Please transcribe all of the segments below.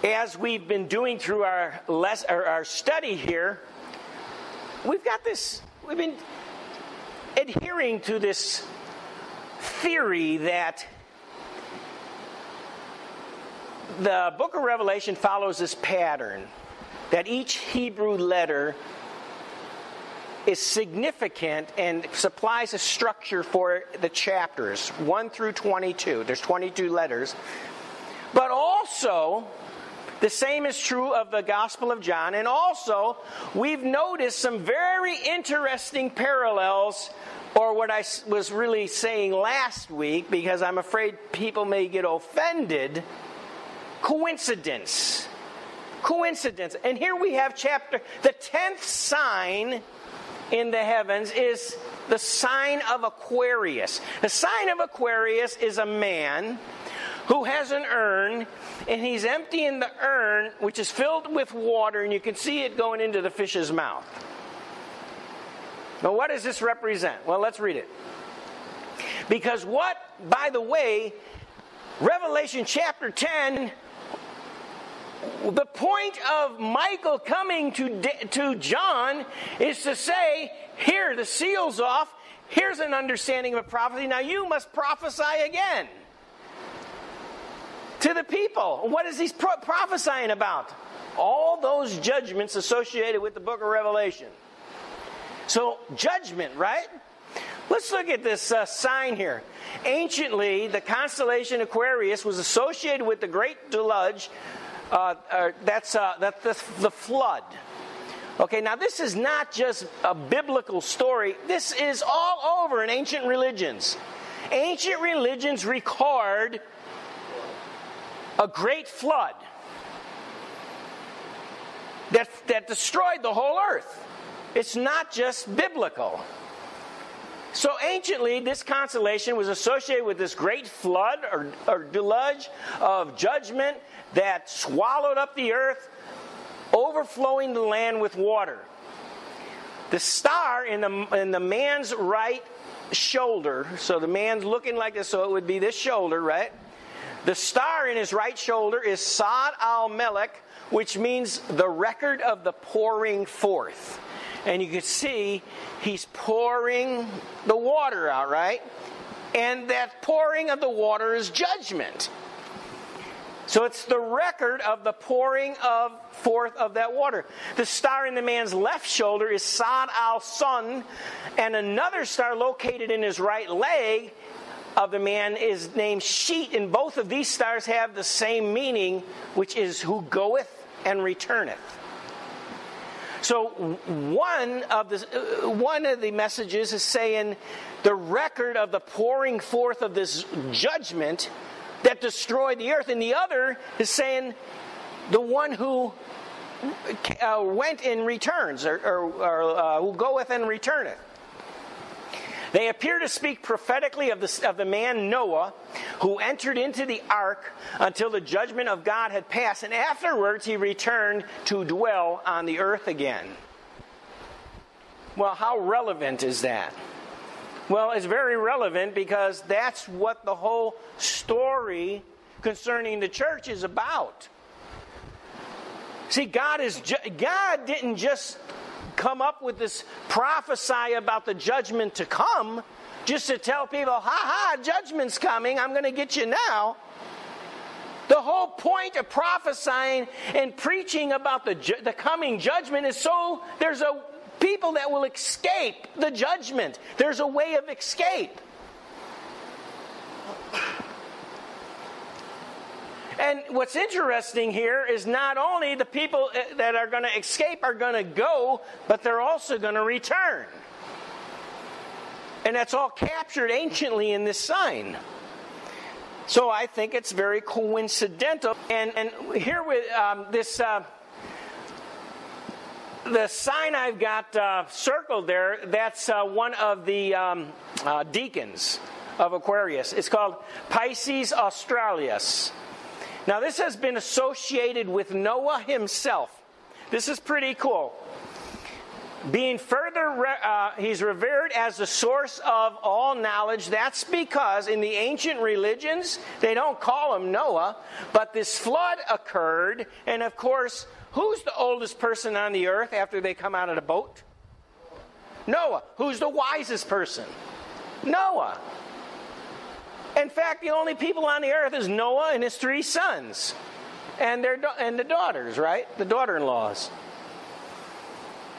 as we've been doing through our study here, we've been adhering to this theory that the book of Revelation follows this pattern, that each Hebrew letter is significant and supplies a structure for the chapters, 1 through 22. There's 22 letters. But also, the same is true of the Gospel of John. And also, we've noticed some very interesting parallels, or what I was really saying last week, because I'm afraid people may get offended, coincidence. And here we have the 10th sign in the heavens is the sign of Aquarius. The sign of Aquarius is a man who has an urn, and he's emptying the urn, which is filled with water, and you can see it going into the fish's mouth. Now, what does this represent? Well, let's read it. Because by the way, Revelation chapter 10, the point of Michael coming to John is to say, here, the seal's off, here's an understanding of a prophecy, now you must prophesy again to the people. What is he prophesying about? All those judgments associated with the book of Revelation. So, judgment, right? Let's look at this sign here. Anciently, the constellation Aquarius was associated with the great deluge. That's the flood. Okay, now this is not just a biblical story. This is all over in ancient religions. Ancient religions record a great flood that destroyed the whole earth. It's not just biblical. So anciently, this constellation was associated with this great flood or deluge of judgment that swallowed up the earth, overflowing the land with water. The star in the man's right shoulder, so the man's looking like this, so it would be this shoulder, right? The star in his right shoulder is Sod al-Melech, which means the record of the pouring forth. And you can see he's pouring the water out, right? And that pouring of the water is judgment. So it's the record of the pouring forth of that water. The star in the man's left shoulder is Sod al-Sun, and another star located in his right leg of the man is named Sheet, and both of these stars have the same meaning, which is who goeth and returneth. So one of the messages is saying the record of the pouring forth of this judgment that destroyed the earth, and the other is saying the one who went and returns, or who goeth and returneth. They appear to speak prophetically of the man Noah, who entered into the ark until the judgment of God had passed, and afterwards he returned to dwell on the earth again. Well, how relevant is that? Well, it's very relevant because that's what the whole story concerning the church is about. See, God didn't just come up with this prophecy about the judgment to come just to tell people, judgment's coming, I'm going to get you now. The whole point of prophesying and preaching about the coming judgment is so there's people that will escape the judgment. There's a way of escape. And what's interesting here is not only the people that are going to escape are going to go, but they're also going to return. And that's all captured anciently in this sign. So I think it's very coincidental. And here with the sign I've got circled there, that's one of the deacons of Aquarius. It's called Pisces Australis. Now, this has been associated with Noah himself. This is pretty cool. Being further, he's revered as the source of all knowledge. That's because in the ancient religions, they don't call him Noah, but this flood occurred. And of course, who's the oldest person on the earth after they come out of the boat? Noah. Who's the wisest person? Noah. In fact, the only people on the earth is Noah and his 3 sons. And the daughters, right? The daughter-in-laws.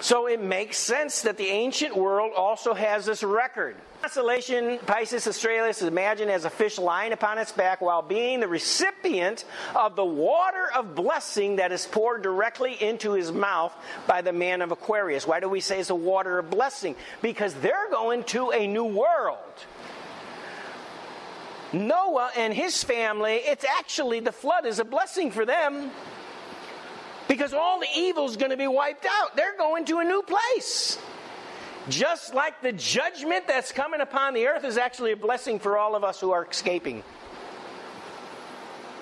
So it makes sense that the ancient world also has this record. Constellation Pisces Australis is imagined as a fish lying upon its back while being the recipient of the water of blessing that is poured directly into his mouth by the man of Aquarius. Why do we say it's a water of blessing? Because they're going to a new world. Noah and his family, it's actually, the flood is a blessing for them. Because all the evil is going to be wiped out. They're going to a new place. Just like the judgment that's coming upon the earth is actually a blessing for all of us who are escaping.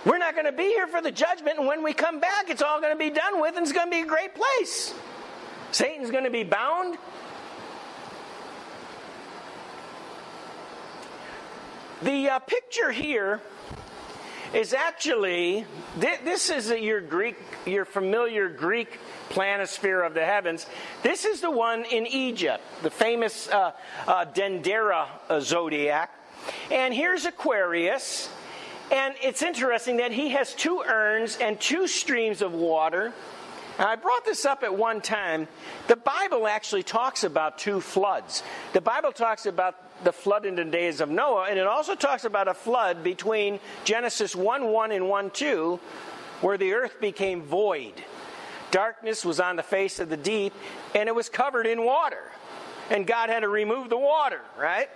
We're not going to be here for the judgment, and when we come back, it's all going to be done with, and it's going to be a great place. Satan's going to be bound. The picture here is actually, this is your familiar Greek planisphere of the heavens. This is the one in Egypt, the famous Dendera zodiac. And here's Aquarius. And it's interesting that he has 2 urns and 2 streams of water. Now, I brought this up at one time. The Bible actually talks about 2 floods. The Bible talks about the flood in the days of Noah, and it also talks about a flood between Genesis 1:1 and 1:2, where the earth became void. Darkness was on the face of the deep, and it was covered in water. And God had to remove the water, right?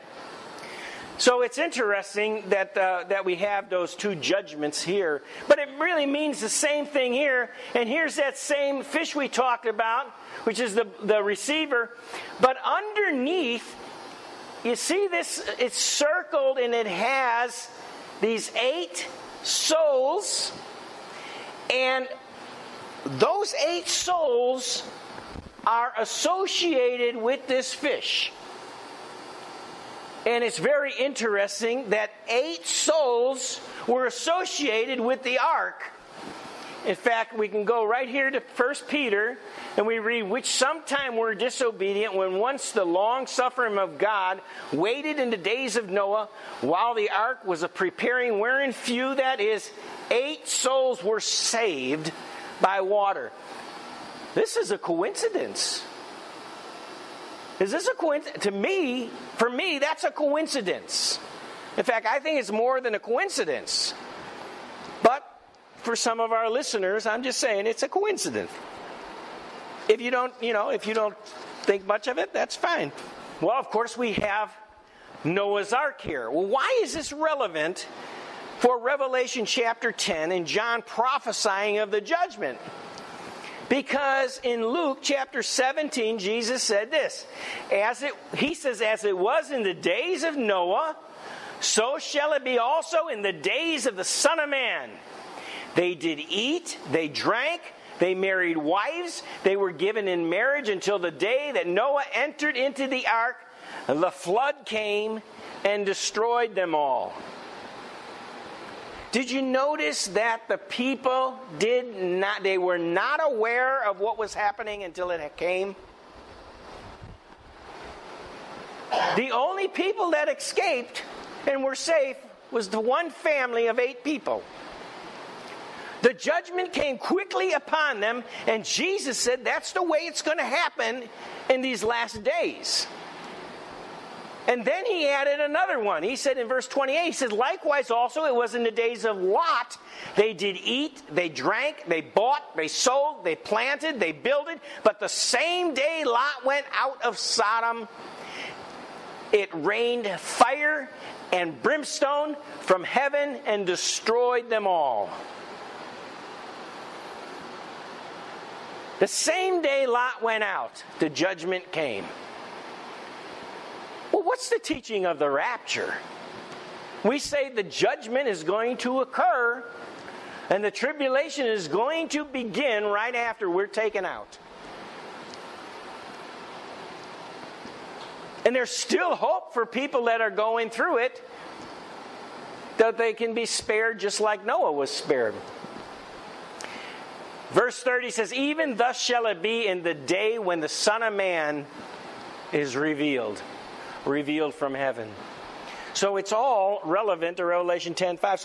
So it's interesting that we have those 2 judgments here. But it really means the same thing here. And here's that same fish we talked about, which is the receiver. But underneath, you see this, it's circled and it has these 8 souls. And those 8 souls are associated with this fish. And it's very interesting that 8 souls were associated with the ark. In fact, we can go right here to 1 Peter, and we read, which sometime were disobedient when once the long-suffering of God waited in the days of Noah while the ark was preparing, wherein few, that is, 8 souls were saved by water. This is a coincidence. Is this a coincidence? For me, that's a coincidence. In fact, I think it's more than a coincidence. But for some of our listeners, I'm just saying it's a coincidence. If you don't think much of it, that's fine. Well, of course, we have Noah's Ark here. Well, why is this relevant for Revelation chapter 10 and John prophesying of the judgment? Because in Luke chapter 17, Jesus said this. He says, as it was in the days of Noah, so shall it be also in the days of the Son of Man. They did eat, they drank, they married wives, they were given in marriage until the day that Noah entered into the ark. The flood came and destroyed them all. Did you notice that the people they were not aware of what was happening until it came? The only people that escaped and were safe was the one family of 8 people. The judgment came quickly upon them, and Jesus said that's the way it's going to happen in these last days. And then he added another one. He said in verse 28, he says, likewise also it was in the days of Lot. They did eat, they drank, they bought, they sold, they planted, they builded. But the same day Lot went out of Sodom, it rained fire and brimstone from heaven and destroyed them all. The same day Lot went out, the judgment came. Well, what's the teaching of the rapture? We say the judgment is going to occur and the tribulation is going to begin right after we're taken out. And there's still hope for people that are going through it, that they can be spared just like Noah was spared. Verse 30 says, even thus shall it be in the day when the Son of Man is revealed from heaven. So it's all relevant to Revelation 10:5.